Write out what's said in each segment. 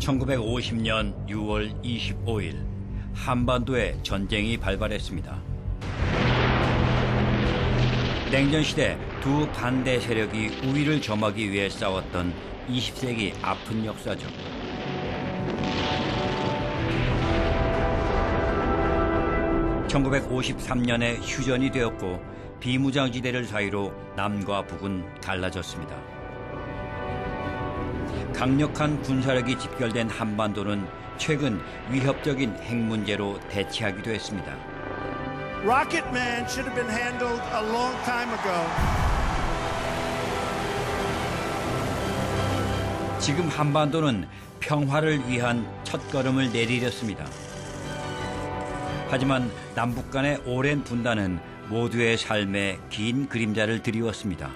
1950년 6월 25일 한반도에 전쟁이 발발했습니다. 냉전 시대 두 반대 세력이 우위를 점하기 위해 싸웠던 20세기 아픈 역사죠. (1953년에) 휴전이 되었고 비무장지대를 사이로 남과 북은 갈라졌습니다. 강력한 군사력이 집결된 한반도는 최근 위협적인 핵 문제로 대치하기도 했습니다. Rocket Man should have been handled a long time ago. 지금 한반도는 평화를 위한 첫걸음을 내디뎠습니다. 하지만 남북 간의 오랜 분단은 모두의 삶에 긴 그림자를 드리웠습니다.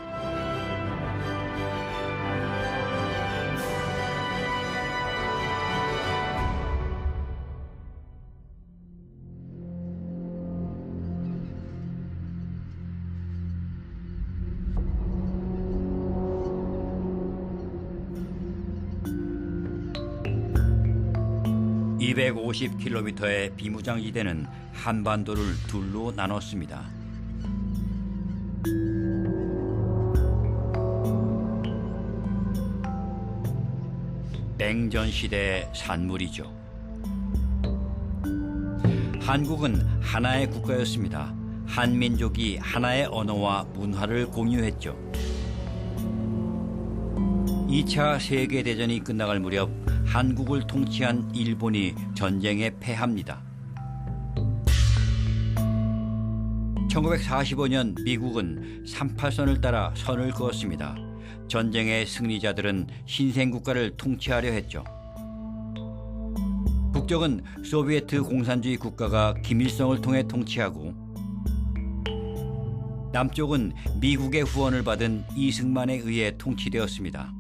(250km의) 비무장지대는 한반도를 둘로 나눴습니다. 냉전 시대의 산물이죠. 한국은 하나의 국가였습니다. 한민족이 하나의 언어와 문화를 공유했죠. 2차 세계대전이 끝나갈 무렵 한국을 통치한 일본이 전쟁에 패합니다. 1945년 미국은 38선을 따라 선을 그었습니다. 전쟁의 승리자들은 신생국가를 통치하려 했죠. 북쪽은 소비에트 공산주의 국가가 김일성을 통해 통치하고, 남쪽은 미국의 후원을 받은 이승만에 의해 통치되었습니다.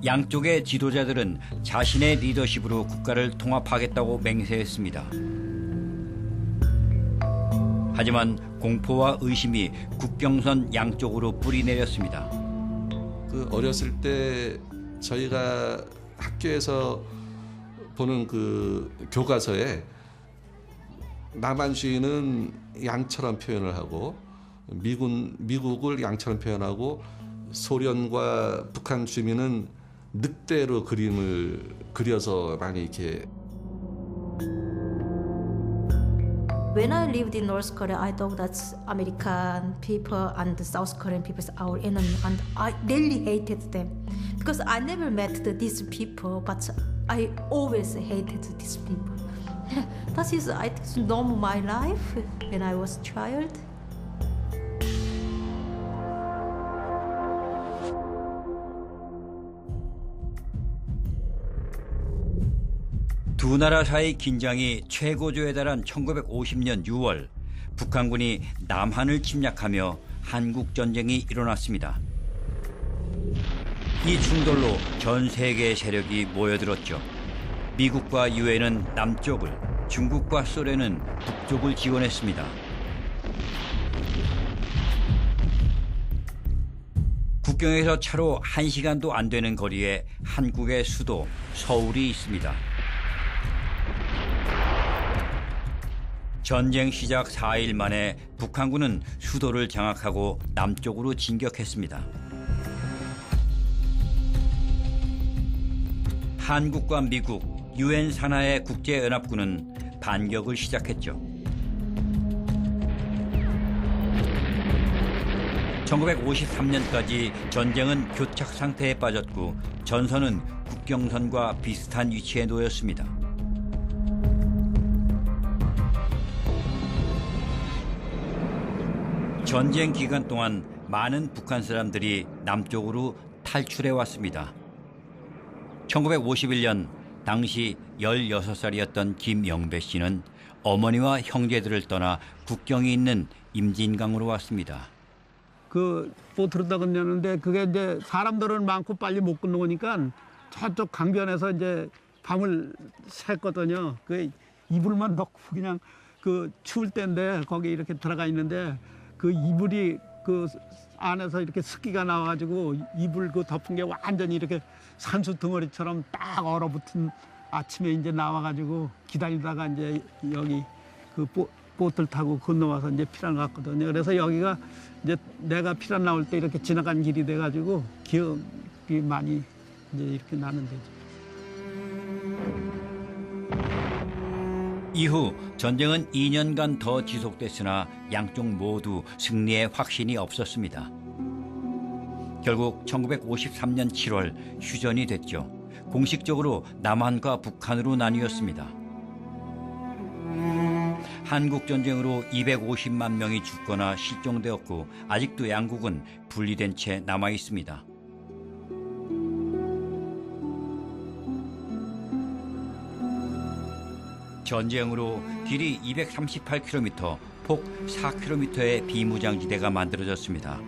양쪽의 지도자들은 자신의 리더십으로 국가를 통합하겠다고 맹세했습니다. 하지만 공포와 의심이 국경선 양쪽으로 뿌리내렸습니다. 그 어렸을 때 저희가 학교에서 보는 그 교과서에 남한주의는 양처럼 표현을 하고 미국을 양처럼 표현하고 소련과 북한 주민은 늑대로 그림을 그려서 많이 이렇게. When I lived in North Korea, I thought that American people and the South Korean people are our enemy, and I really hated them because I never met these people, but I always hated these people. That is, I think, normal my life when I was a child. 두 나라 사이 긴장이 최고조에 달한 1950년 6월, 북한군이 남한을 침략하며 한국전쟁이 일어났습니다. 이 충돌로 전 세계의 세력이 모여들었죠. 미국과 유엔은 남쪽을, 중국과 소련은 북쪽을 지원했습니다. 국경에서 차로 1시간도 안 되는 거리에 한국의 수도 서울이 있습니다. 전쟁 시작 4일 만에 북한군은 수도를 장악하고 남쪽으로 진격했습니다. 한국과 미국, 유엔 산하의 국제연합군은 반격을 시작했죠. 1953년까지 전쟁은 교착 상태에 빠졌고 전선은 국경선과 비슷한 위치에 놓였습니다. 전쟁 기간 동안 많은 북한 사람들이 남쪽으로 탈출해 왔습니다. 1951년 당시 16살이었던 김영배 씨는 어머니와 형제들을 떠나 국경이 있는 임진강으로 왔습니다. 그 보트로 다 건너는데 그게 이제 사람들은 많고 빨리 못 건너오니까 저쪽 강변에서 이제 밤을 샜거든요. 그 이불만 넣고 그냥 그 추울 때인데 거기 이렇게 들어가 있는데 그 이불이 그 안에서 이렇게 습기가 나와가지고 이불 그 덮은 게 완전히 이렇게 산수 덩어리처럼 딱 얼어붙은 아침에 이제 나와가지고 기다리다가 이제 여기 그 보트를 타고 건너와서 이제 피란 갔거든요. 그래서 여기가 이제 내가 피란 나올 때 이렇게 지나간 길이 돼가지고 기억이 많이 이제 이렇게 나는 데죠. 이후 전쟁은 2년간 더 지속됐으나 양쪽 모두 승리의 확신이 없었습니다. 결국 1953년 7월 휴전이 됐죠. 공식적으로 남한과 북한으로 나뉘었습니다. 한국전쟁으로 250만 명이 죽거나 실종되었고 아직도 양국은 분리된 채 남아 있습니다. 전쟁으로 길이 238km, 폭 4km의 비무장지대가 만들어졌습니다.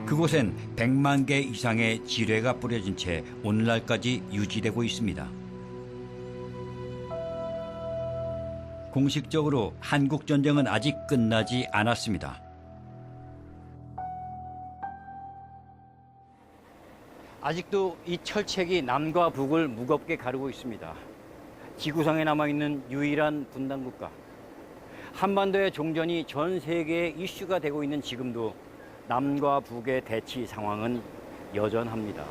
그곳엔 100만 개 이상의 지뢰가 뿌려진 채 오늘날까지 유지되고 있습니다. 공식적으로 한국전쟁은 아직 끝나지 않았습니다. 아직도 이 철책이 남과 북을 무겁게 가르고 있습니다. 지구상에 남아있는 유일한 분단국가. 한반도의 종전이 전 세계의 이슈가 되고 있는 지금도 남과 북의 대치 상황은 여전합니다.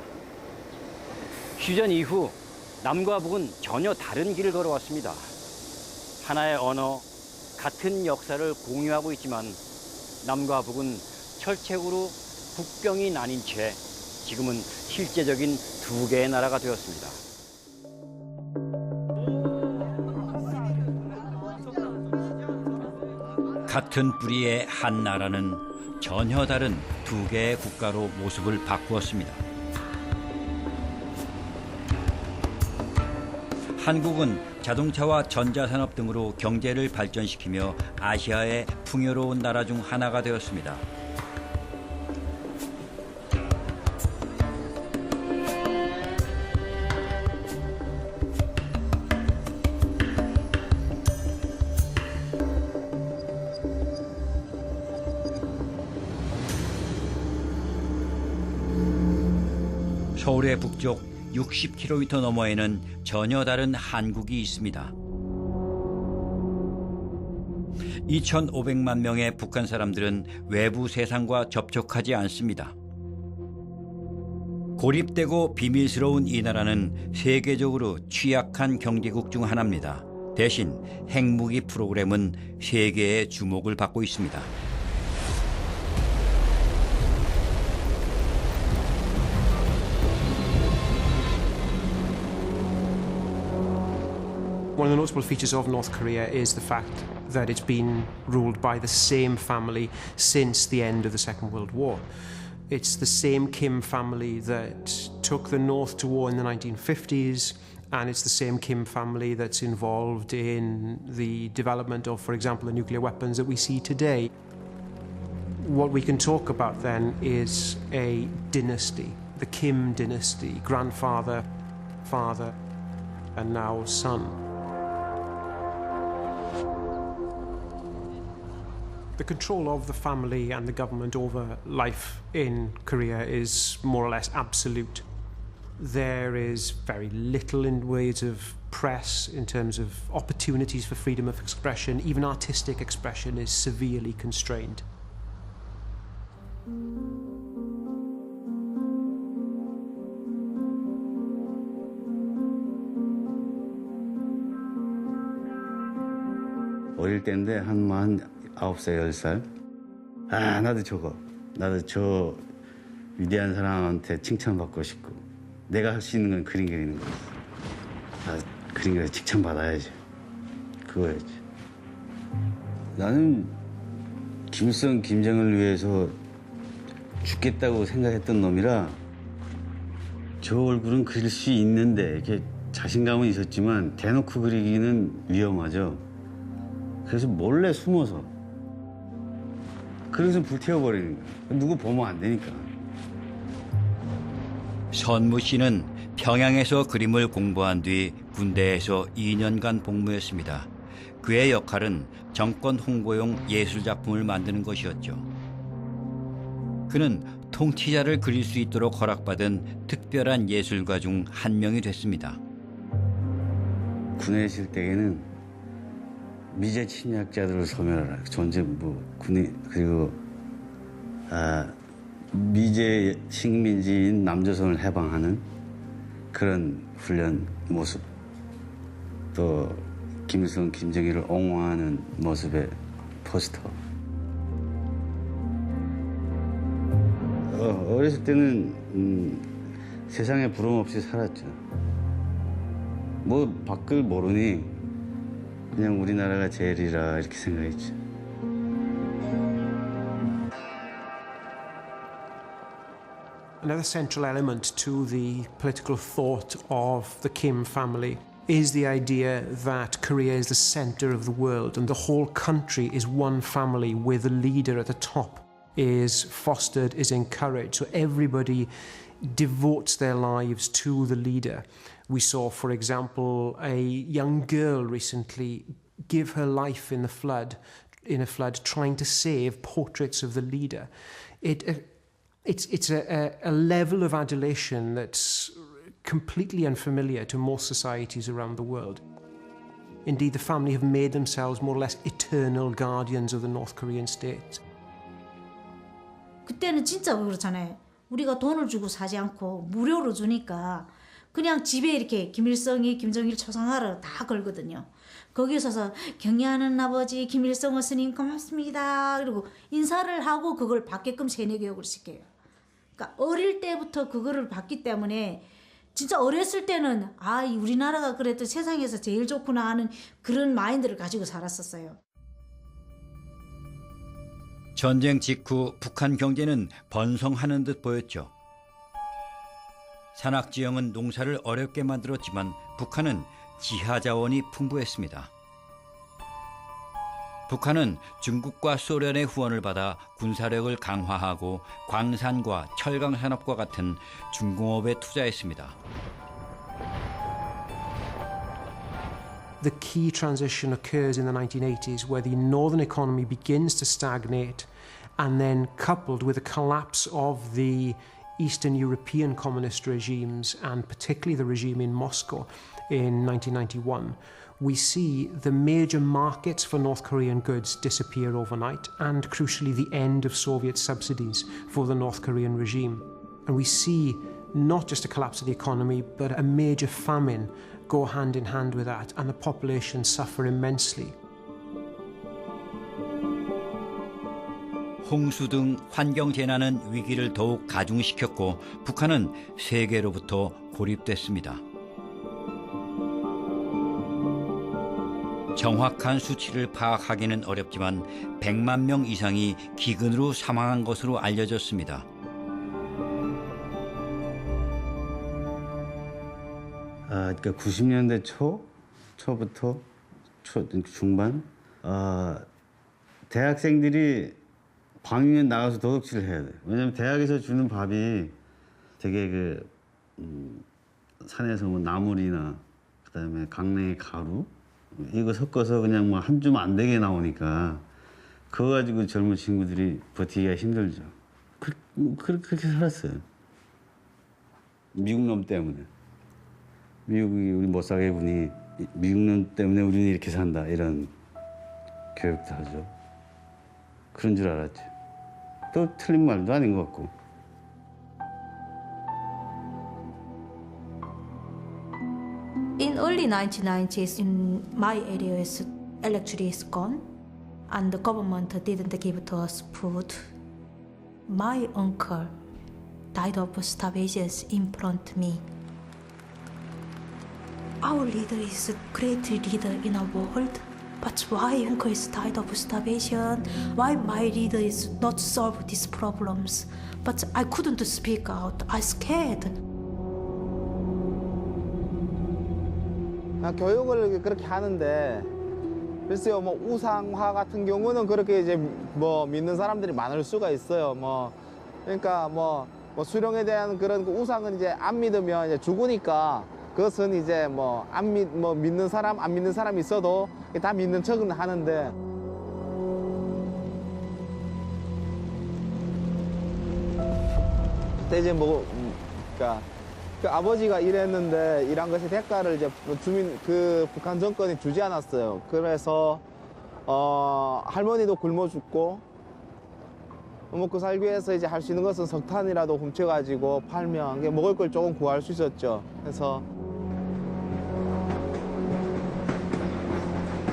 휴전 이후 남과 북은 전혀 다른 길을 걸어왔습니다. 하나의 언어, 같은 역사를 공유하고 있지만 남과 북은 철책으로 국경이 나뉜 채 지금은 실제적인 두 개의 나라가 되었습니다. 같은 뿌리의 한 나라는 전혀 다른 두 개의 국가로 모습을 바꾸었습니다. 한국은 자동차와 전자산업 등으로 경제를 발전시키며 아시아의 풍요로운 나라 중 하나가 되었습니다. 서울의 북쪽 60km 너머에는 전혀 다른 한국이 있습니다. 2,500만 명의 북한 사람들은 외부 세상과 접촉하지 않습니다. 고립되고 비밀스러운 이 나라는 세계적으로 취약한 경제국 중 하나입니다. 대신 핵무기 프로그램은 세계의 주목을 받고 있습니다. One of the notable features of North Korea is the fact that it's been ruled by the same family since the end of the Second World War. It's the same Kim family that took the North to war in the 1950s, and it's the same Kim family that's involved in the development of, for example, the nuclear weapons that we see today. What we can talk about then is a dynasty, the Kim dynasty, grandfather, father, and now son. The control of the family and the government over life in Korea is more or less absolute. There is very little in ways of press, in terms of opportunities for freedom of expression. Even artistic expression is severely constrained. 어릴 때인데 한 9살, 10살. 아, 나도 저 위대한 사람한테 칭찬받고 싶고 내가 할 수 있는 건 그림 그리는 거였어. 나 그림 그려서 칭찬받아야지. 그거였지. 나는 김일성, 김정을 위해서 죽겠다고 생각했던 놈이라 저 얼굴은 그릴 수 있는데 이렇게 자신감은 있었지만 대놓고 그리기는 위험하죠. 그래서 몰래 숨어서 그래서 불태워버리는 거야. 누구 보면 안 되니까. 선무 씨는 평양에서 그림을 공부한 뒤 군대에서 2년간 복무했습니다. 그의 역할은 정권 홍보용 예술 작품을 만드는 것이었죠. 그는 통치자를 그릴 수 있도록 허락받은 특별한 예술가 중 한 명이 됐습니다. 군에 있을 때에는 미제 침략자들을 소멸하라. 전쟁부 군이 그리고 미제 식민지인 남조선을 해방하는 그런 훈련 모습, 또 김일성, 김정일을 옹호하는 모습의 포스터. 어렸을 때는 세상에 부러움 없이 살았죠. 뭐 밖을 모르니 그냥 우리나라가 제일이라 이렇게 생각했죠. Another central element to the political thought of the Kim family is the idea that Korea is the center of the world and the whole country is one family with a leader at the top is fostered, is encouraged. So everybody devotes their lives to the leader. We saw, for example, a young girl recently give her life in a flood, trying to save portraits of the leader. It's a level of adulation that's completely unfamiliar to most societies around the world. Indeed, the family have made themselves more or less eternal guardians of the North Korean state. 그때는 진짜 그렇잖아요. 우리가 돈을 주고 사지 않고 무료로 주니까 그냥 집에 이렇게 김일성이 김정일 초상화를 다 걸거든요. 거기에 서서 경애하는 아버지 김일성 스님 고맙습니다. 그리고 인사를 하고 그걸 받게끔 세뇌교육을 시켜요. 그러니까 어릴 때부터 그거를 받기 때문에 진짜 어렸을 때는 이 우리나라가 그래도 세상에서 제일 좋구나 하는 그런 마인드를 가지고 살았었어요. 전쟁 직후 북한 경제는 번성하는 듯 보였죠. 산악지형은 농사를 어렵게 만들었지만 북한은 지하 자원이 풍부했습니다. 북한은 중국과 소련의 후원을 받아 군사력을 강화하고 광산과 철강 산업과 같은 중공업에 투자했습니다. The key transition occurs in the 1980s where the northern economy begins to stagnate and then coupled with the collapse of the Eastern European communist regimes and particularly the regime in Moscow in 1991, we see the major markets for North Korean goods disappear overnight and crucially the end of Soviet subsidies for the North Korean regime. And we see not just a collapse of the economy but a major famine go hand in hand with that and the population suffer immensely. 홍수 등 환경 재난은 위기를 더욱 가중시켰고 북한은 세계로부터 고립됐습니다. 정확한 수치를 파악하기는 어렵지만 100만 명 이상이 기근으로 사망한 것으로 알려졌습니다. 그러니까 90년대 초부터 중반 대학생들이 방위에 나가서 도둑질을 해야 돼. 왜냐면 대학에서 주는 밥이 되게 산에서 뭐 나물이나 그다음에 강냉이 가루 이거 섞어서 그냥 뭐 한 줌 안 되게 나오니까 그거 가지고 젊은 친구들이 버티기가 힘들죠. 그렇게 살았어요. 미국 놈 때문에. 미국이 우리 못 살게 해보니 미국 놈 때문에 우리는 이렇게 산다 이런 교육도 하죠. 그런 줄 알았지. 또 틀린 말도 아닌 것 같고. In early 1990s, in my area, electricity is gone, and the government didn't give to us food. My uncle died of starvation in front of me. Our leader is a great leader in our world, but why uncle is died of starvation? Why my leader is not solve these problems? But I couldn't speak out. I scared. 교육을 그렇게 하는데 글쎄요 뭐 우상화 같은 경우는 그렇게 이제 뭐 믿는 사람들이 많을 수가 있어요. 뭐 그러니까 뭐 수령에 대한 그런 우상은 이제 안 믿으면 이제 죽으니까 그것은 이제 뭐 믿는 사람 안 믿는 사람 있어도 다 믿는 척은 하는데 이제 뭐 그러니까 그 아버지가 일했는데 일한 것의 대가를 이제 북한 정권이 주지 않았어요. 그래서 할머니도 굶어 죽고 먹고 살기 위해서 이제 할 수 있는 것은 석탄이라도 훔쳐가지고 팔면 먹을 걸 조금 구할 수 있었죠. 그래서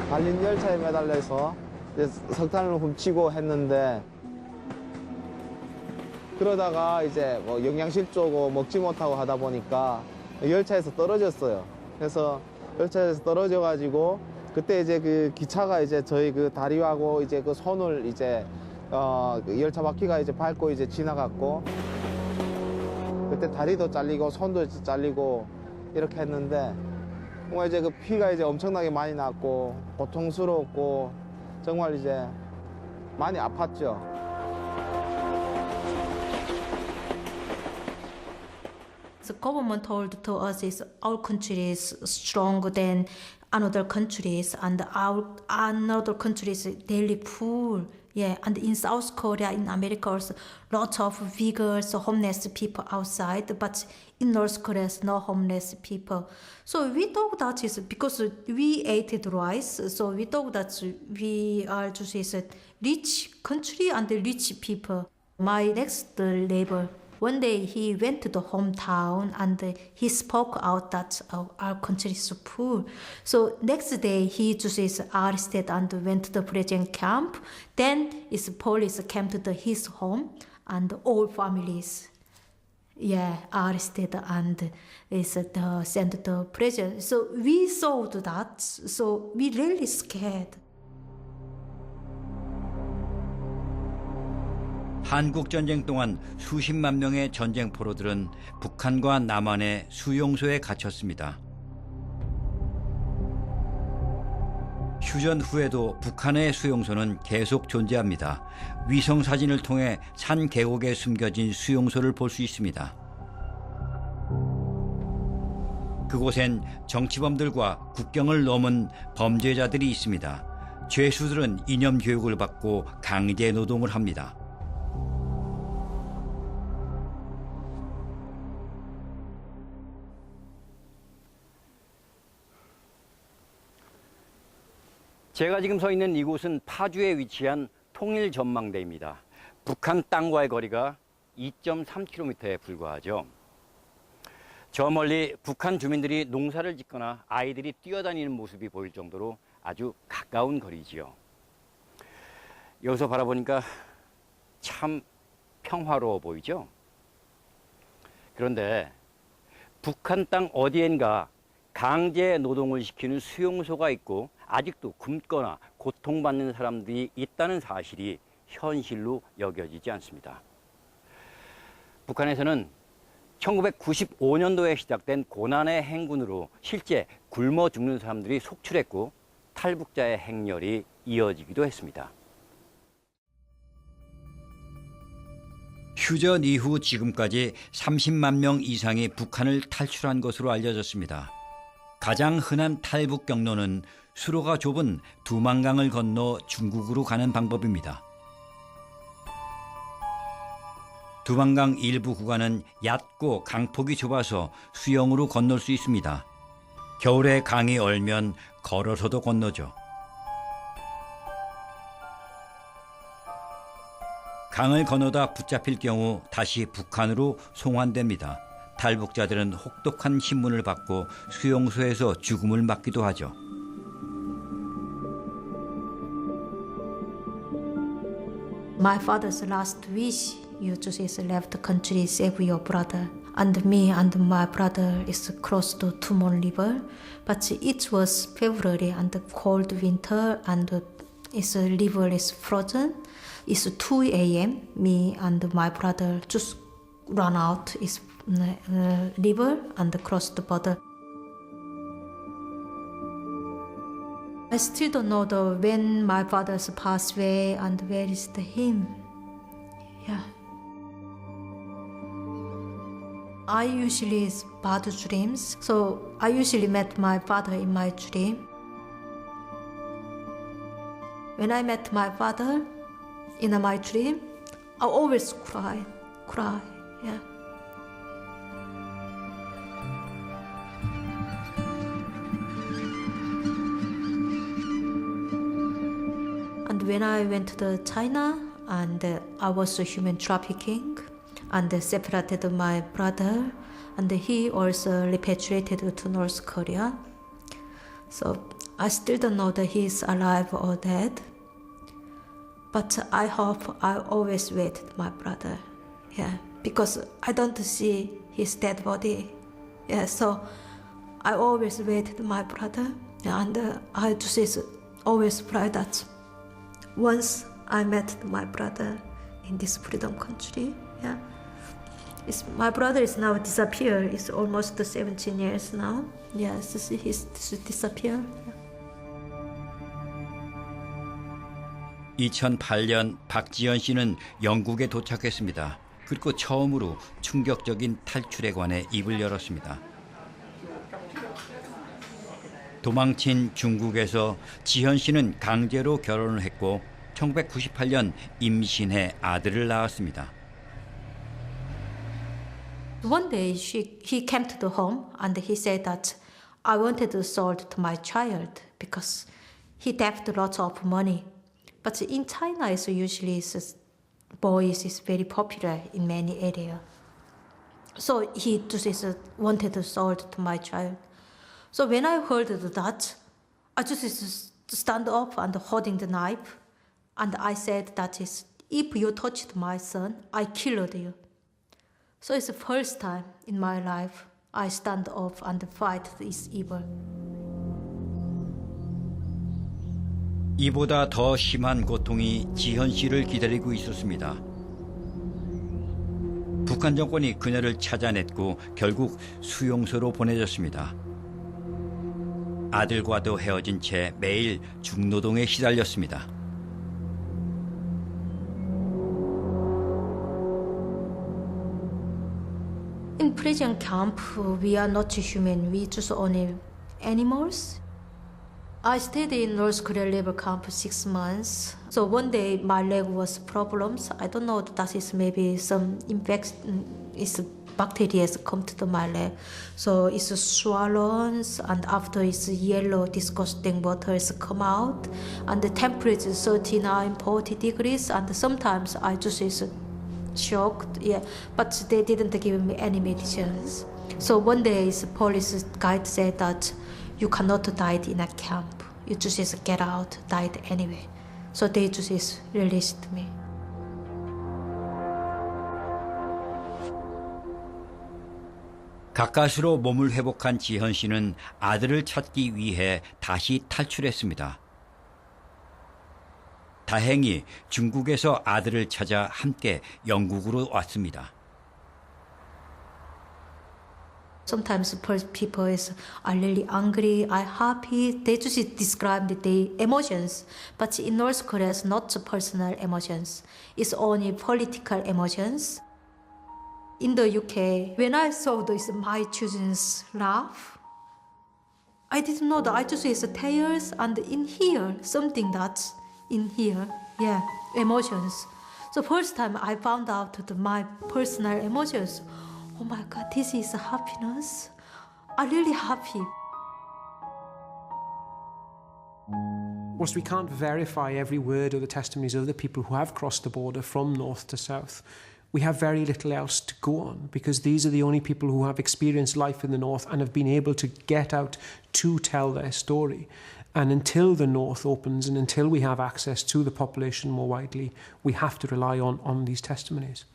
달린 열차에 매달려서 이제 석탄을 훔치고 했는데 그러다가 이제 뭐 영양실조고 먹지 못하고 하다 보니까 열차에서 떨어졌어요. 그래서 열차에서 떨어져가지고 그때 이제 그 기차가 이제 저희 그 다리하고 이제 그 손을 이제 그 열차 바퀴가 이제 밟고 이제 지나갔고 그때 다리도 잘리고 손도 잘리고 이렇게 했는데 정말 이제 그 피가 이제 엄청나게 많이 났고 고통스러웠고 정말 이제 많이 아팠죠. The government told to us is our country is stronger than another countries and our another countries daily poor. Yeah, and in South Korea, in America, also lots of vigorous homeless people outside, but in North Korea, no homeless people. So we thought that is because we ate rice, so we thought that we are just is a rich country and rich people. My next neighbor, one day he went to the hometown and he spoke out that our country is poor. So next day he just is arrested and went to the prison camp. Then his police came to his home and all families, arrested and is sent to prison. So we saw that. So we really scared. 한국전쟁 동안 수십만 명의 전쟁 포로들은 북한과 남한의 수용소에 갇혔습니다. 휴전 후에도 북한의 수용소는 계속 존재합니다. 위성 사진을 통해 산 계곡에 숨겨진 수용소를 볼 수 있습니다. 그곳엔 정치범들과 국경을 넘은 범죄자들이 있습니다. 죄수들은 이념 교육을 받고 강제 노동을 합니다. 제가 지금 서 있는 이곳은 파주에 위치한 통일전망대입니다. 북한 땅과의 거리가 2.3km에 불과하죠. 저 멀리 북한 주민들이 농사를 짓거나 아이들이 뛰어다니는 모습이 보일 정도로 아주 가까운 거리지요. 여기서 바라보니까 참 평화로워 보이죠? 그런데 북한 땅 어디엔가 강제 노동을 시키는 수용소가 있고 아직도 굶거나 고통받는 사람들이 있다는 사실이 현실로 여겨지지 않습니다. 북한에서는 1995년도에 시작된 고난의 행군으로 실제 굶어 죽는 사람들이 속출했고 탈북자의 행렬이 이어지기도 했습니다. 휴전 이후 지금까지 30만 명 이상이 북한을 탈출한 것으로 알려졌습니다. 가장 흔한 탈북 경로는 수로가 좁은 두만강을 건너 중국으로 가는 방법입니다. 두만강 일부 구간은 얕고 강폭이 좁아서 수영으로 건널 수 있습니다. 겨울에 강이 얼면 걸어서도 건너죠. 강을 건너다 붙잡힐 경우 다시 북한으로 송환됩니다. 탈북자들은 혹독한 신문을 받고 수용소에서 죽음을 맞기도 하죠. My father's last wish, you just is left the country, save your brother. And me and my brother is crossed to Tumon River. But it was February and cold winter and its river is frozen. It's 2 a.m. Me and my brother just run out is river and cross the border. I still don't know when my father's passed away and where is him. Yeah. I usually bad dreams, so I usually met my father in my dream. When I met my father in my dream, I always cry, yeah. when I went to China and I was human trafficking and separated my brother and he also repatriated to North Korea. So I still don't know that he's alive or dead. But I hope I always wait my brother. Yeah, because I don't see his dead body. Yeah, so I always wait my brother. And I just always pray that once I met my brother in this freedom country, yeah. My brother is now disappeared. It's almost 17 years now. Yes, he's disappeared. 2008년 박지현 씨는 영국에 도착했습니다. 그리고 처음으로 충격적인 탈출에 관해 입을 열었습니다. 도망친 중국에서 지현 씨는 강제로 결혼을 했고 1998년 임신해 아들을 낳았습니다. One day he came to the home and he said that I wanted to sold to my child because he debt lots of money. But in China, it's usually boys is very popular in many areas. So he just wanted to sold to my child. So when I heard that, I just stand up and holding the knife, and I said that is if you touched my son, I killed you. So it's the first time in my life I stand up and fight this evil. 이보다 더 심한 고통이 지현 씨를 기다리고 있었습니다. 북한 정권이 그녀를 찾아냈고 결국 수용소로 보내졌습니다. 아들과도 헤어진 채 매일 중노동에 시달렸습니다. In prison camp, we are not human. We just only animals. I stayed in North Korea labor camp 6 months. So one day my leg was problems. I don't know, that is maybe some infection, it's bacteria come to my leg. So it's swollen and after it's yellow, disgusting waters come out. And the temperature is 39, 40 degrees. And sometimes I just is shocked, yeah. But they didn't give me any medicines. So one day the police guide said that you cannot die in a camp. You just get out, died anyway. So they just released me. 가까스로 몸을 회복한 지현 씨는 아들을 찾기 위해 다시 탈출했습니다. 다행히 중국에서 아들을 찾아 함께 영국으로 왔습니다. Sometimes people are really angry, are happy. They just describe their emotions. But in North Korea, it's not personal emotions. It's only political emotions. In the UK, when I saw this, my children's laugh, I didn't know that I just saw tears and in here, something that's in here, yeah, emotions. So first time I found out that my personal emotions, oh my God, this is happiness. I'm really happy. Whilst we can't verify every word of the testimonies of the people who have crossed the border from north to south, we have very little else to go on because these are the only people who have experienced life in the north and have been able to get out to tell their story. And until the north opens and until we have access to the population more widely, we have to rely on these testimonies.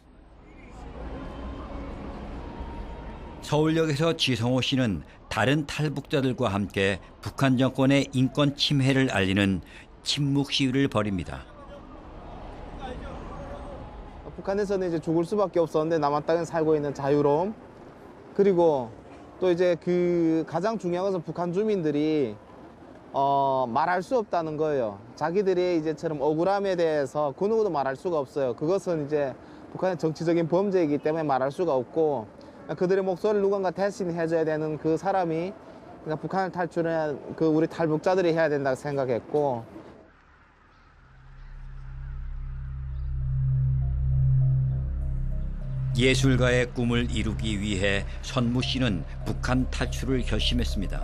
서울역에서 지성호 씨는 다른 탈북자들과 함께 북한 정권의 인권 침해를 알리는 침묵 시위를 벌입니다. 북한에서는 이제 죽을 수밖에 없었는데 남한 땅에 살고 있는 자유로움, 그리고 또 이제 그 가장 중요한 것은 북한 주민들이 말할 수 없다는 거예요. 자기들이 이제처럼 억울함에 대해서 그 누구도 말할 수가 없어요. 그것은 이제 북한의 정치적인 범죄이기 때문에 말할 수가 없고, 그들의 목소리를 누군가 대신해줘야 되는 그 사람이 그러니까 북한을 탈출한 그 우리 탈북자들이 해야 된다고 생각했고. 예술가의 꿈을 이루기 위해 선무 씨는 북한 탈출을 결심했습니다.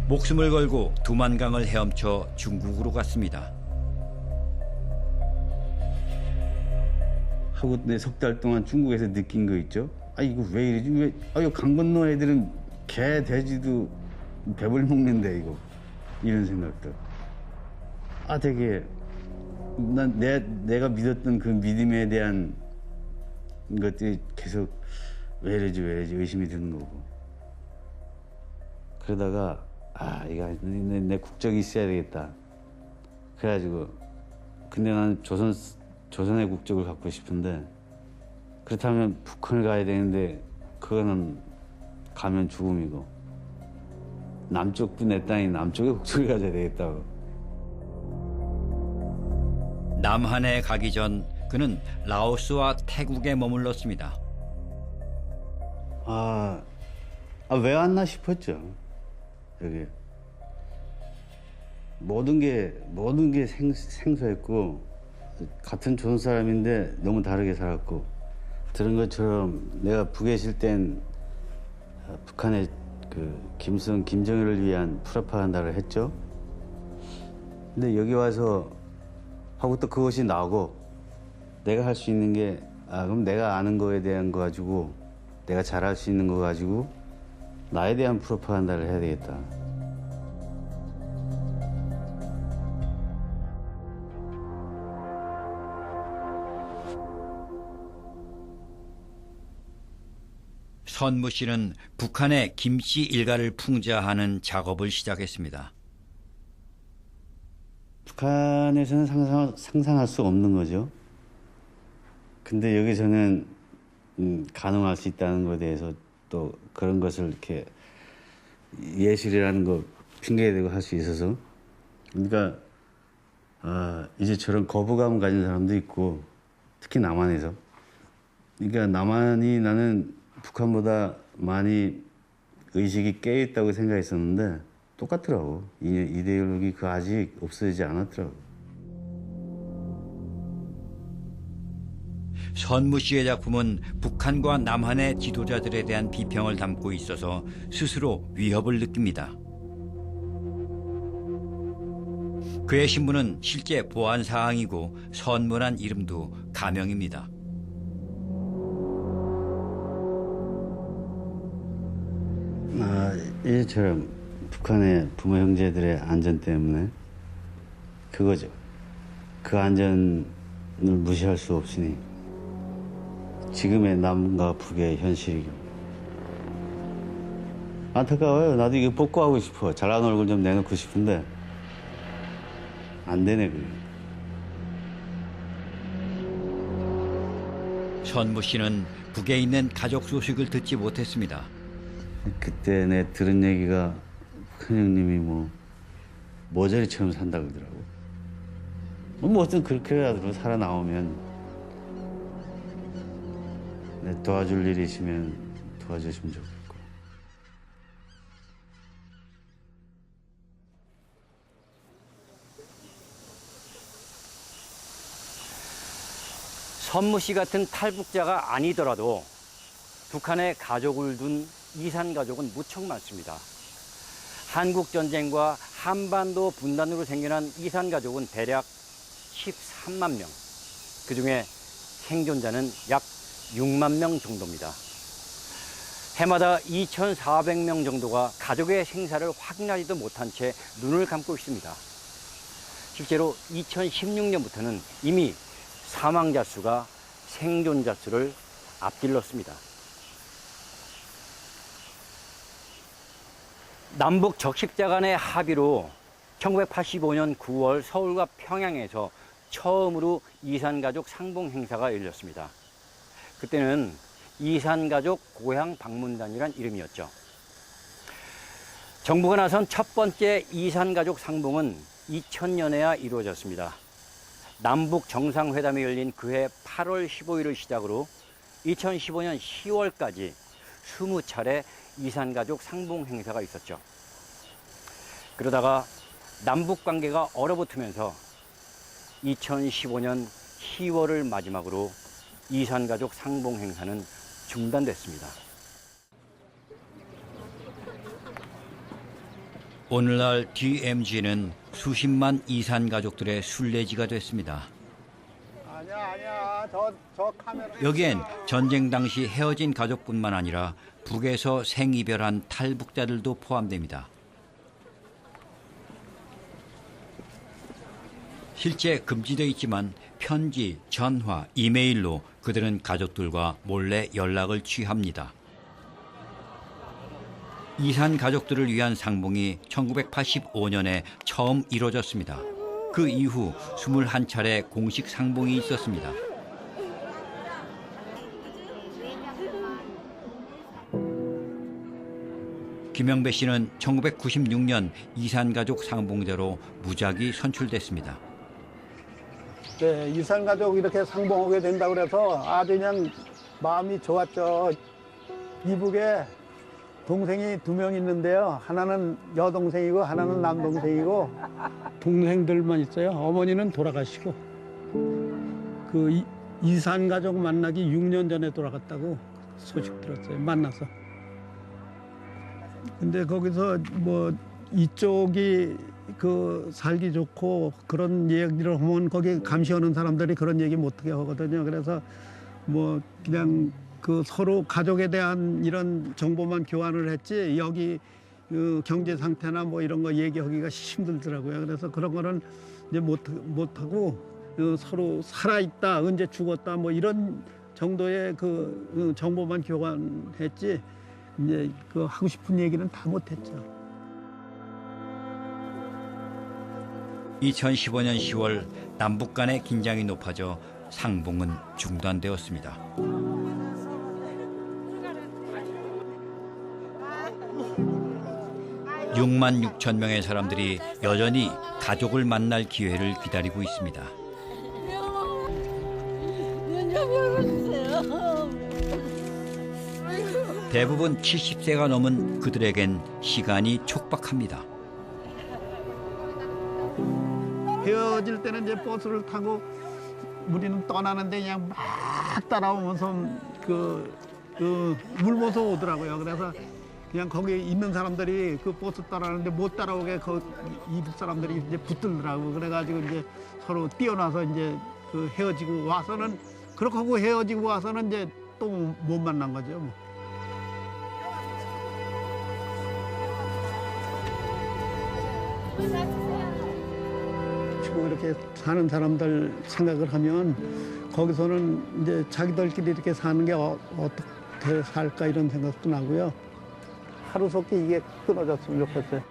목숨을 걸고 두만강을 헤엄쳐 중국으로 갔습니다. 하고 내 석 달 동안 중국에서 느낀 거 있죠? 아 이거 왜 이러지? 왜? 아 강 건너 애들은 개 돼지도 배불리 먹는데 이거 이런 생각들. 아 되게 내가 믿었던 그 믿음에 대한 것들이 계속 왜 이러지 의심이 드는 거고. 그러다가 아 이거 내 국적이 있어야 되겠다. 그래가지고 근데 나는 조선의 국적을 갖고 싶은데 그렇다면 북한을 가야 되는데 그거는 가면 죽음이고 남쪽도 내 땅이 남쪽의 국적을 가져야 되겠다고. 남한에 가기 전 그는 라오스와 태국에 머물렀습니다. 왜 왔나 싶었죠. 여기 모든 게 생소했고 같은 조선 사람인데 너무 다르게 살았고 들은 것처럼 내가 북에 있을 땐 북한의 그 김정일을 위한 프로파간다를 했죠. 근데 여기 와서 하고 또 그것이 나오고 내가 할 수 있는 게 그럼 내가 아는 거에 대한 거 가지고 내가 잘할 수 있는 거 가지고 나에 대한 프로파간다를 해야 되겠다. 선무 씨는 북한의 김씨 일가를 풍자하는 작업을 시작했습니다. 북한에서는 상상할 수 없는 거죠. 근데 여기서는 가능할 수 있다는 것에 대해서 또 그런 것을 이렇게 예술이라는 거 핑계대고 할 수 있어서 그러니까 이제 저런 거부감을 가진 사람도 있고 특히 남한에서 그러니까 남한이 나는 북한보다 많이 의식이 깨있다고 생각했었는데 똑같더라고. 이데올로기 그 아직 없어지지 않았더라고. 선무 씨의 작품은 북한과 남한의 지도자들에 대한 비평을 담고 있어서 스스로 위협을 느낍니다. 그의 신분은 실제 보안 사항이고 선무란 이름도 가명입니다. 이처럼 북한의 부모 형제들의 안전 때문에 그거죠. 그 안전을 무시할 수 없으니 지금의 남과 북의 현실이고 안타까워요. 나도 이거 복구하고 싶어. 잘난 얼굴 좀 내놓고 싶은데 안 되네 그게. 선무 씨는 북에 있는 가족 소식을 듣지 못했습니다. 그때 내 들은 얘기가 큰형님이 모자리처럼 산다 그러더라고. 어떤 그렇게라도 살아나오면 내 도와줄 일이 있으면 도와주시면 좋겠고. 선무 씨 같은 탈북자가 아니더라도 북한에 가족을 둔 이산 가족은 무척 많습니다. 한국 전쟁과 한반도 분단으로 생겨난 이산 가족은 대략 13만 명. 그중에 생존자는 약 6만 명 정도입니다. 해마다 2,400명 정도가 가족의 생사를 확인하지도 못한 채 눈을 감고 있습니다. 실제로 2016년부터는 이미 사망자 수가 생존자 수를 앞질렀습니다. 남북 적십자 간의 합의로 1985년 9월 서울과 평양에서 처음으로 이산가족 상봉 행사가 열렸습니다. 그때는 이산가족 고향 방문단이란 이름이었죠. 정부가 나선 첫 번째 이산가족 상봉은 2000년에야 이루어졌습니다. 남북 정상회담이 열린 그해 8월 15일을 시작으로 2015년 10월까지 20차례 이산가족 상봉 행사가 있었죠. 그러다가 남북 관계가 얼어붙으면서 2015년 10월을 마지막으로 이산가족 상봉 행사는 중단됐습니다. 오늘날 DMZ는 수십만 이산 가족들의 순례지가 됐습니다. 아니야. 저 카메라. 여기엔 전쟁 당시 헤어진 가족뿐만 아니라 북에서 생이별한 탈북자들도 포함됩니다. 실제 금지되어 있지만 편지, 전화, 이메일로 그들은 가족들과 몰래 연락을 취합니다. 이산 가족들을 위한 상봉이 1985년에 처음 이루어졌습니다. 그 이후 21차례 공식 상봉이 있었습니다. 김영배 씨는 1996년 이산가족 상봉제로 무작위 선출됐습니다. 네, 이산가족 이렇게 상봉하게 된다고 그래서 아주 그냥 마음이 좋았죠. 이북에 동생이 2명 있는데요. 하나는 여동생이고 하나는 남동생이고 동생들만 있어요. 어머니는 돌아가시고 그 이산가족 만나기 6년 전에 돌아갔다고 소식 들었어요. 만나서. 근데 거기서 뭐 이쪽이 그 살기 좋고 그런 얘기를 하면 거기 감시하는 사람들이 그런 얘기 못하게 하거든요. 그래서 뭐 그냥 그 서로 가족에 대한 이런 정보만 교환을 했지 여기 그 경제 상태나 뭐 이런 거 얘기하기가 힘들더라고요. 그래서 그런 거는 이제 못하고 서로 살아있다, 언제 죽었다 뭐 이런 정도의 그 정보만 교환했지 이제 그 하고 싶은 얘기는 다 못했죠. 2015년 10월 남북 간의 긴장이 높아져 상봉은 중단되었습니다. 6만 6천 명의 사람들이 여전히 가족을 만날 기회를 기다리고 있습니다. 대부분 70세가 넘은 그들에겐 시간이 촉박합니다. 헤어질 때는 이제 버스를 타고 우리는 떠나는데 그냥 막 따라오면서 울면서 오더라고요. 그래서 그냥 거기 있는 사람들이 그 버스 따라오는데 못 따라오게 이북 사람들이 이제 붙들더라고. 그래가지고 이제 서로 뛰어나서 이제 그 헤어지고 와서는 그렇게 하고 헤어지고 와서는 이제 또 못 만난 거죠. 뭐. 지금 이렇게 사는 사람들 생각을 하면 거기서는 이제 자기들끼리 이렇게 사는 게 어떻게 살까 이런 생각도 나고요. 하루속히 이게 끊어졌으면 좋겠어요.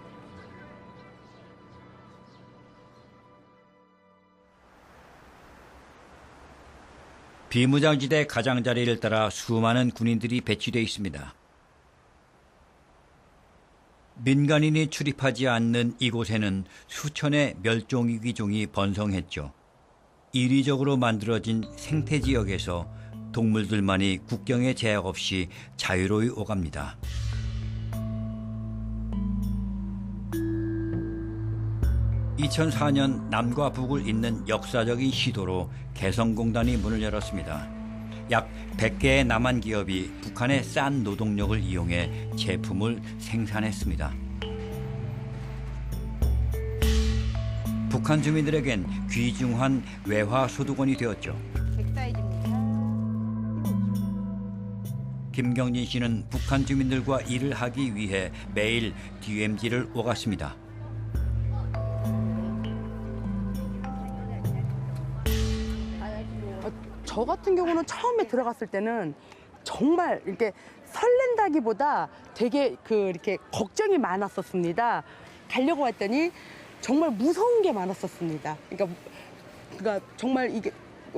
비무장지대 가장자리를 따라 수많은 군인들이 배치되어 있습니다. 민간인이 출입하지 않는 이곳에는 수천의 멸종위기종이 번성했죠. 인위적으로 만들어진 생태지역에서 동물들만이 국경의 제약 없이 자유로이 오갑니다. (2004년) 남과 북을 잇는 역사적인 시도로 개성공단이 문을 열었습니다. 약 100개의 남한 기업이 북한의 싼 노동력을 이용해 제품을 생산했습니다. 북한 주민들에겐 귀중한 외화소득원이 되었죠. 김경진 씨는 북한 주민들과 일을 하기 위해 매일 DMZ를 오갔습니다. 저 같은 경우는 처음에 들어갔을 때는 정말 이렇게 설렌다기보다 되게 이렇게 걱정이 많았었습니다. 가려고 했더니 정말 무서운 게 많았었습니다. 그러니까 정말 이게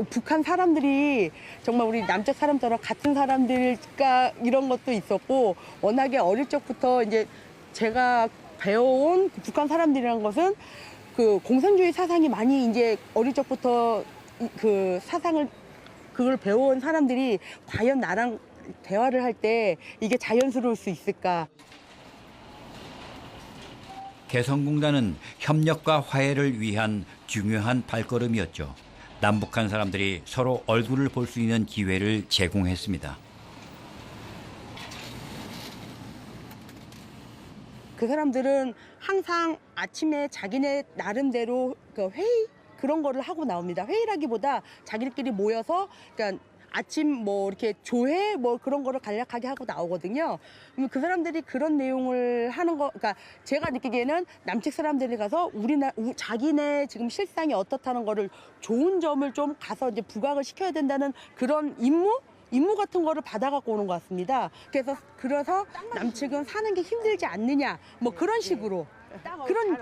북한 사람들이 정말 우리 남쪽 사람처럼 같은 사람들까 이런 것도 있었고 워낙에 어릴 적부터 이제 제가 배워온 북한 사람들이라는 것은 그 공산주의 사상이 많이 이제 어릴 적부터 그 사상을 그걸 배워온 사람들이 과연 나랑 대화를 할 때 이게 자연스러울 수 있을까? 개성공단은 협력과 화해를 위한 중요한 발걸음이었죠. 남북한 사람들이 서로 얼굴을 볼 수 있는 기회를 제공했습니다. 그 사람들은 항상 아침에 자기네 나름대로 그 회의 그런 거를 하고 나옵니다. 회의라기보다 자기들끼리 모여서 그러니까 아침 뭐 이렇게 조회 뭐 그런 거를 간략하게 하고 나오거든요. 그러면 그 사람들이 그런 내용을 하는 거, 그러니까 제가 느끼기에는 남측 사람들이 가서 자기네 지금 실상이 어떻다는 거를 좋은 점을 좀 가서 이제 부각을 시켜야 된다는 그런 임무 같은 거를 받아갖고 오는 것 같습니다. 그래서 남측은 사는 게 힘들지 않느냐, 뭐 그런 식으로.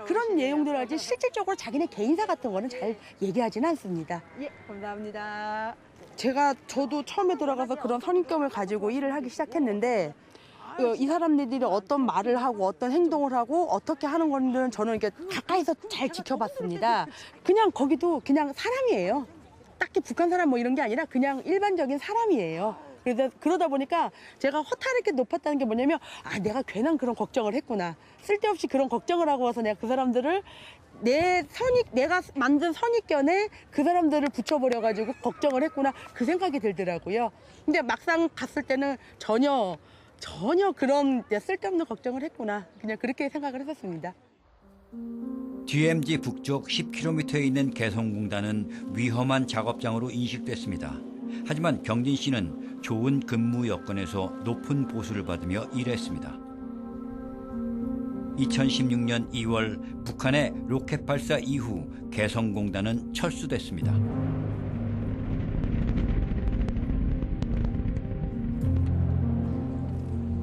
그런 내용들을 하지 실질적으로 자기네 개인사 같은 거는 잘 얘기하지는 않습니다. 예, 감사합니다. 저도 처음에 들어가서 그런 선입견을 가지고 일을 하기 시작했는데 이 사람들이 어떤 말을 하고 어떤 행동을 하고 어떻게 하는 건지는 저는 이렇게 가까이서 잘 지켜봤습니다. 그냥 거기도 그냥 사람이에요. 딱히 북한 사람 뭐 이런 게 아니라 그냥 일반적인 사람이에요. 그러다 보니까 제가 허탈하게 높았다는 게 뭐냐면 내가 괜한 그런 걱정을 했구나. 쓸데없이 그런 걱정을 하고 와서 내가 그 사람들을 내가 만든 선입견에 그 사람들을 붙여버려가지고 걱정을 했구나. 그 생각이 들더라고요. 근데 막상 갔을 때는 전혀 그런 쓸데없는 걱정을 했구나. 그냥 그렇게 생각을 했었습니다. DMZ 북쪽 10km에 있는 개성공단은 위험한 작업장으로 인식됐습니다. 하지만 경진 씨는 좋은 근무 여건에서 높은 보수를 받으며 일했습니다. 2016년 2월 북한의 로켓 발사 이후 개성공단은 철수됐습니다.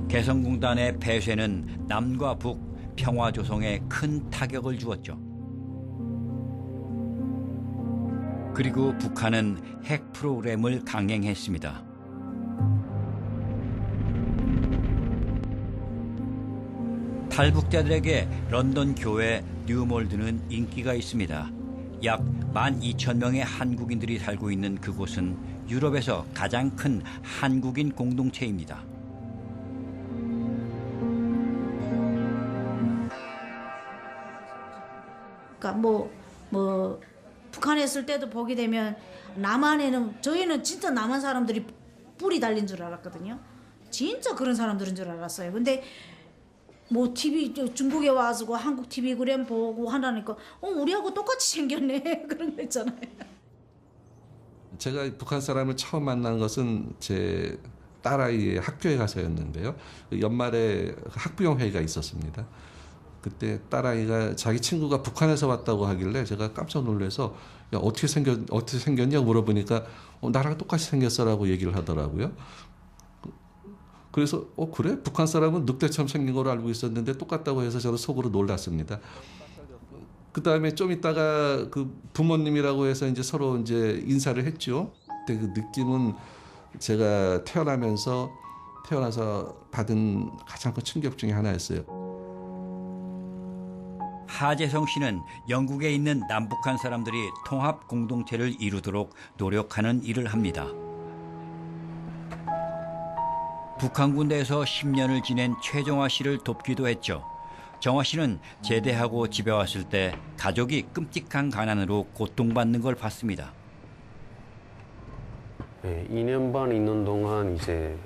개성공단의 폐쇄는 남과 북, 평화 조성에 큰 타격을 주었죠. 그리고 북한은 핵 프로그램을 강행했습니다. 탈북자들에게 런던 교회 뉴몰드는 인기가 있습니다. 약 12,000명의 한국인들이 살고 있는 그곳은 유럽에서 가장 큰 한국인 공동체입니다. 그러니까 뭐 북한에 있을 때도 보게 되면 남한에는 저희는 진짜 남한 사람들이 뿔이 달린 줄 알았거든요. 진짜 그런 사람들인 줄 알았어요. 근데 뭐 TV 중국에 와서 한국 TV 그램 보고 하라니까 우리하고 똑같이 생겼네 그런 거 있잖아요. 제가 북한 사람을 처음 만난 것은 제 딸아이의 학교에 가서였는데요. 연말에 학부형 회의가 있었습니다. 그때 딸아이가 자기 친구가 북한에서 왔다고 하길래 제가 깜짝 놀라서 야, 어떻게 생겼냐고 물어보니까 나랑 똑같이 생겼어라고 얘기를 하더라고요. 그래서 그래? 북한 사람은 늑대처럼 생긴 걸 알고 있었는데 똑같다고 해서 저는 속으로 놀랐습니다. 그 다음에 좀 있다가 그 부모님이라고 해서 이제 서로 이제 인사를 했죠. 그때 그 느낌은 제가 태어나서 받은 가장 큰 충격 중에 하나였어요. 하재성 씨는 영국에 있는 남북한 사람들이 통합 공동체를 이루도록 노력하는 일을 합니다. 북한 군대에서 10년을 지낸 최정화 씨를 돕기도 했죠. 정화 씨는 제대하고 집에 왔을 때 가족이 끔찍한 가난으로 고통받는 걸 봤습니다. 네, 2년 반 있는 동안 이제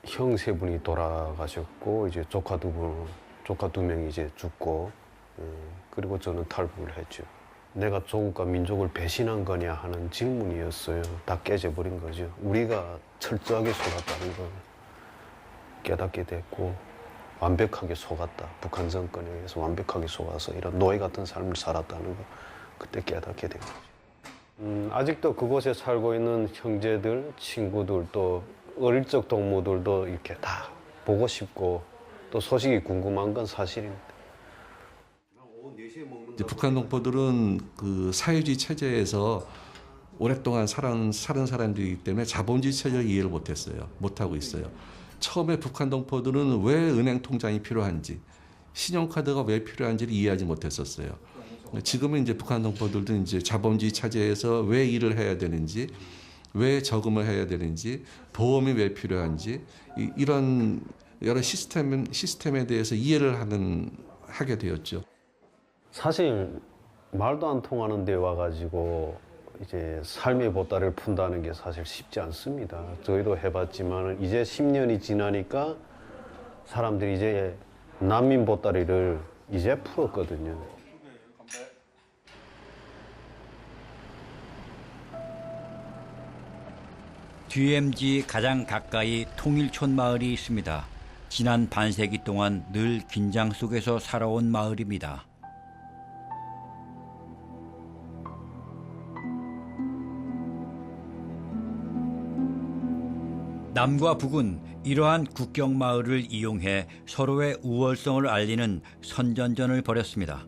형 3분이 돌아가셨고 이제 조카 2명이 이제 죽고 그리고 저는 탈북을 했죠. 내가 조국과 민족을 배신한 거냐 하는 질문이었어요. 다 깨져버린 거죠. 우리가 철저하게 속았다는 걸 깨닫게 됐고 완벽하게 속았다. 북한 정권에 의해서 완벽하게 속아서 이런 노예 같은 삶을 살았다는 걸 그때 깨닫게 된 거죠. 아직도 그곳에 살고 있는 형제들, 친구들 또 어릴 적 동무들도 이렇게 다 보고 싶고 또 소식이 궁금한 건 사실입니다. 북한 동포들은 그 사회주의 체제에서 오랫동안 살은 사람들이기 때문에 자본주의 체제를 이해를 못하고 있어요. 처음에 북한 동포들은 왜 은행 통장이 필요한지, 신용카드가 왜 필요한지를 이해하지 못했었어요. 지금은 이제 북한 동포들도 이제 자본주의 체제에서 왜 일을 해야 되는지, 왜 저금을 해야 되는지, 보험이 왜 필요한지 이런 여러 시스템에 대해서 이해를 하게 되었죠. 사실 말도 안 통하는 데 와가지고 이제 삶의 보따리를 푼다는 게 사실 쉽지 않습니다. 저희도 해봤지만 이제 10년이 지나니까 사람들이 이제 난민 보따리를 이제 풀었거든요. DMZ 가장 가까이 통일촌 마을이 있습니다. 지난 반세기 동안 늘 긴장 속에서 살아온 마을입니다. 남과 북은 이러한 국경 마을을 이용해 서로의 우월성을 알리는 선전전을 벌였습니다.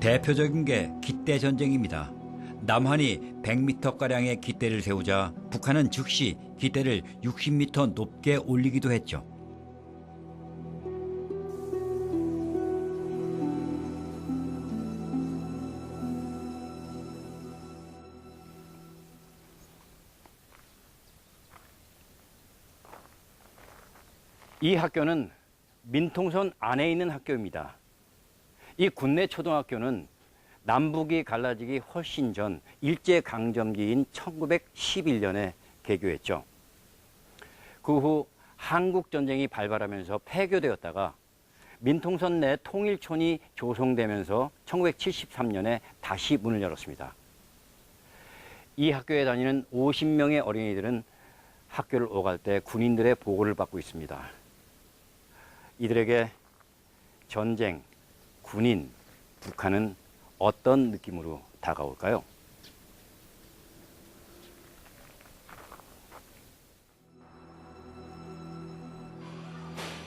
대표적인 게 깃대 전쟁입니다. 남한이 100m가량의 깃대를 세우자 북한은 즉시 깃대를 60m 높게 올리기도 했죠. 이 학교는 민통선 안에 있는 학교입니다. 이 군내 초등학교는 남북이 갈라지기 훨씬 전 일제강점기인 1911년에 개교했죠. 그 후 한국전쟁이 발발하면서 폐교되었다가 민통선 내 통일촌이 조성되면서 1973년에 다시 문을 열었습니다. 이 학교에 다니는 50명의 어린이들은 학교를 오갈 때 군인들의 보호를 받고 있습니다. 이들에게 전쟁, 군인, 북한은 어떤 느낌으로 다가올까요?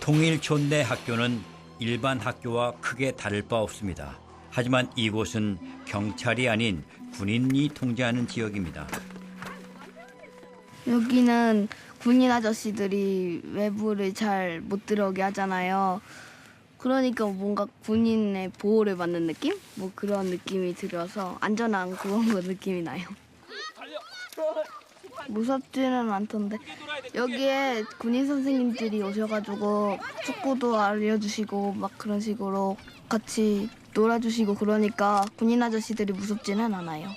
통일촌 내 학교는 일반 학교와 크게 다를 바 없습니다. 하지만 이곳은 경찰이 아닌 군인이 통제하는 지역입니다. 여기는 군인 아저씨들이 외부를 잘 못 들어오게 하잖아요. 그러니까 뭔가 군인의 보호를 받는 느낌? 뭐 그런 느낌이 들어서 안전한 그런 거 느낌이 나요. 무섭지는 않던데 여기에 군인 선생님들이 오셔가지고 축구도 알려주시고 막 그런 식으로 같이 놀아주시고 그러니까 군인 아저씨들이 무섭지는 않아요.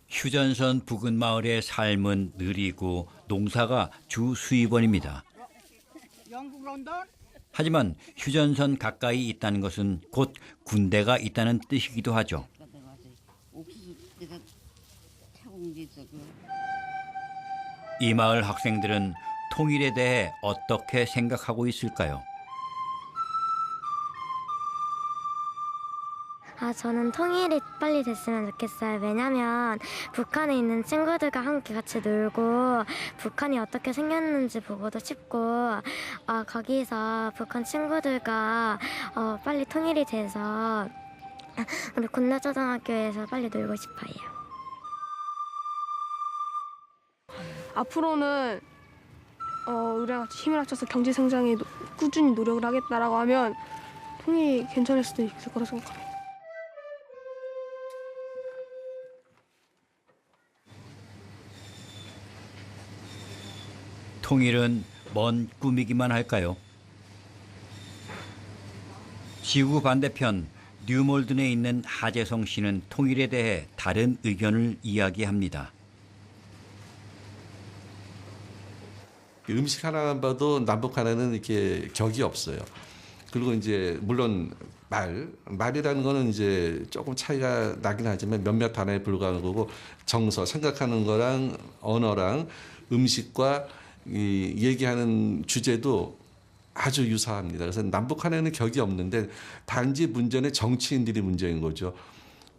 휴전선 부근 마을의 삶은 느리고 농사가 주 수입원입니다. 하지만 휴전선 가까이 있다는 것은 곧 군대가 있다는 뜻이기도 하죠. 이 마을 학생들은 통일에 대해 어떻게 생각하고 있을까요? 저는 통일이 빨리 됐으면 좋겠어요. 왜냐면 북한에 있는 친구들과 함께 같이 놀고 북한이 어떻게 생겼는지 보고도 싶고 거기서 북한 친구들과 빨리 통일이 돼서 우리 군내초등학교에서 빨리 놀고 싶어요. 앞으로는 우리랑 같이 힘을 합쳐서 경제 성장에 꾸준히 노력을 하겠다라고 하면 통일이 괜찮을 수도 있을 거라 생각합니다. 통일은 먼 꿈이기만 할까요? 지구 반대편 뉴몰든에 있는 하재성 씨는 통일에 대해 다른 의견을 이야기합니다. 음식 하나만 봐도 남북 하나는 이렇게 격이 없어요. 그리고 이제 물론 말이라는 거는 이제 조금 차이가 나긴 하지만 몇몇 단어에 불과한 거고 정서, 생각하는 거랑 언어랑 음식과 이 얘기하는 주제도 아주 유사합니다. 그래서 남북 간에는 격이 없는데 단지 문제는 정치인들이 문제인 거죠.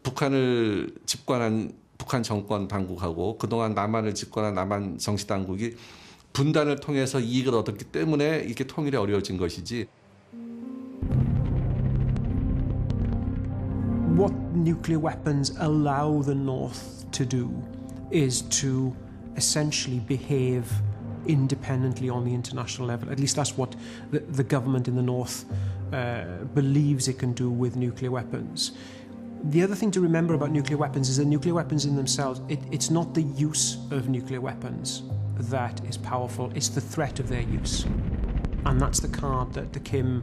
북한을 집권한 북한 정권 당국하고 그동안 남한을 집권한 남한 정치 당국이 분단을 통해서 이익을 얻었기 때문에 이렇게 통일이 어려워진 것이지. What nuclear weapons allow the North to do is to essentially behave independently on the international level. At least that's what the government in the North believes it can do with nuclear weapons. The other thing to remember about nuclear weapons is that nuclear weapons in themselves, it's not the use of nuclear weapons that is powerful, it's the threat of their use. And that's the card that the Kim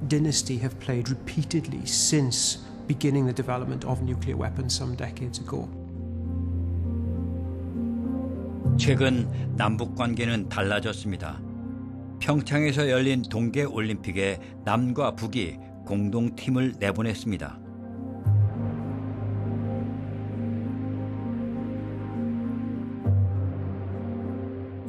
dynasty have played repeatedly since beginning the development of nuclear weapons some decades ago. 최근 남북 관계는 달라졌습니다. 평창에서 열린 동계올림픽에 남과 북이 공동팀을 내보냈습니다.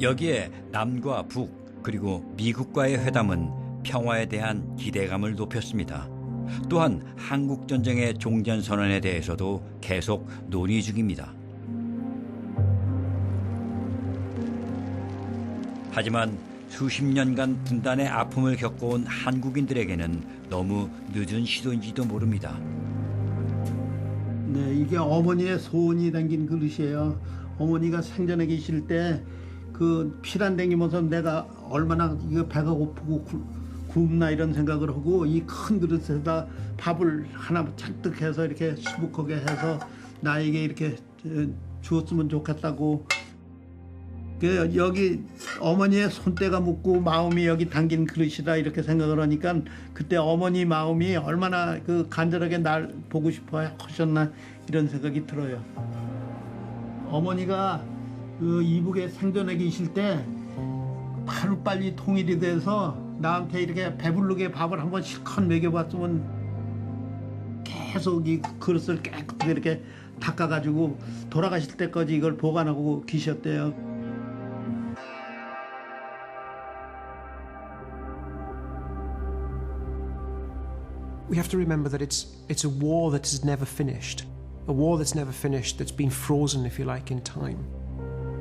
여기에 남과 북 그리고 미국과의 회담은 평화에 대한 기대감을 높였습니다. 또한 한국전쟁의 종전선언에 대해서도 계속 논의 중입니다. 하지만 수십 년간 분단의 아픔을 겪어온 한국인들에게는 너무 늦은 시도인지도 모릅니다. 네, 이게 어머니의 소원이 담긴 그릇이에요. 어머니가 생전에 계실 때 그 피란 댕기면서 내가 얼마나 이거 배가 고프고 굶나 이런 생각을 하고 이 큰 그릇에다 밥을 하나 잔뜩 해서 이렇게 수북하게 해서 나에게 이렇게 주었으면 좋겠다고. 여기 어머니의 손때가 묻고 마음이 여기 담긴 그릇이다 이렇게 생각을 하니까 그때 어머니 마음이 얼마나 그 간절하게 날 보고 싶어 하셨나 이런 생각이 들어요. 어머니가 그 이북에 생전에 계실 때 하루빨리 통일이 돼서 나한테 이렇게 배부르게 밥을 한번 실컷 먹여봤으면 계속 이 그릇을 깨끗하게 이렇게 닦아가지고 돌아가실 때까지 이걸 보관하고 계셨대요. We have to remember that it's a war that is never finished. A war that's never finished, that's been frozen, if you like, in time.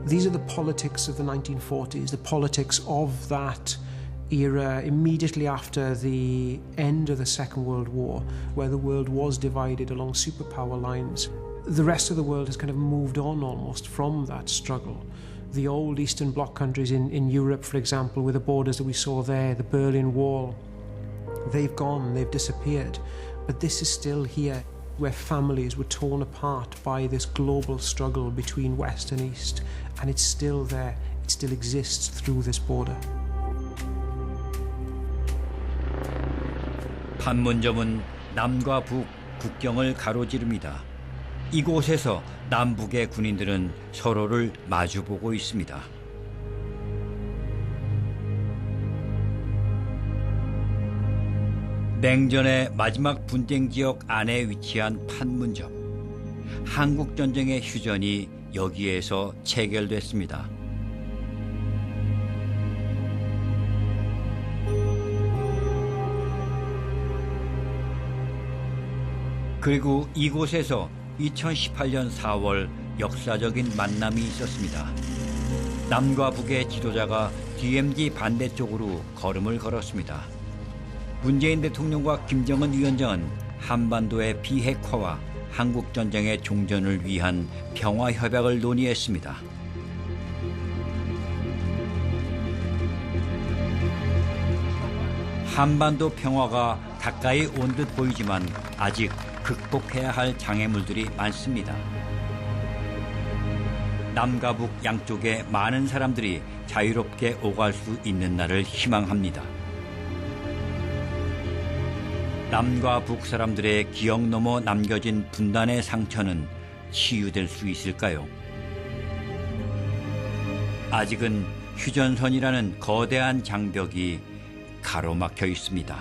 These are the politics of the 1940s, the politics of that era immediately after the end of the Second World War, where the world was divided along superpower lines. The rest of the world has kind of moved on almost from that struggle. The old Eastern Bloc countries in Europe, for example, with the borders that we saw there, the Berlin Wall, they've gone, they've disappeared. But this is still here, where families were torn apart by this global struggle between West and East. And it's still there, it still exists through this border. 판문점은 남과 북 국경을 가로지릅니다. 이곳에서 남북의 군인들은 서로를 마주보고 있습니다. 냉전의 마지막 분쟁 지역 안에 위치한 판문점. 한국 전쟁의 휴전이 여기에서 체결됐습니다. 그리고 이곳에서 2018년 4월 역사적인 만남이 있었습니다. 남과 북의 지도자가 DMZ 반대쪽으로 걸음을 걸었습니다. 문재인 대통령과 김정은 위원장은 한반도의 비핵화와 한국전쟁의 종전을 위한 평화협약을 논의했습니다. 한반도 평화가 가까이 온 듯 보이지만 아직 극복해야 할 장애물들이 많습니다. 남과 북 양쪽에 많은 사람들이 자유롭게 오갈 수 있는 날을 희망합니다. 남과 북 사람들의 기억 넘어 남겨진 분단의 상처는 치유될 수 있을까요? 아직은 휴전선이라는 거대한 장벽이 가로막혀 있습니다.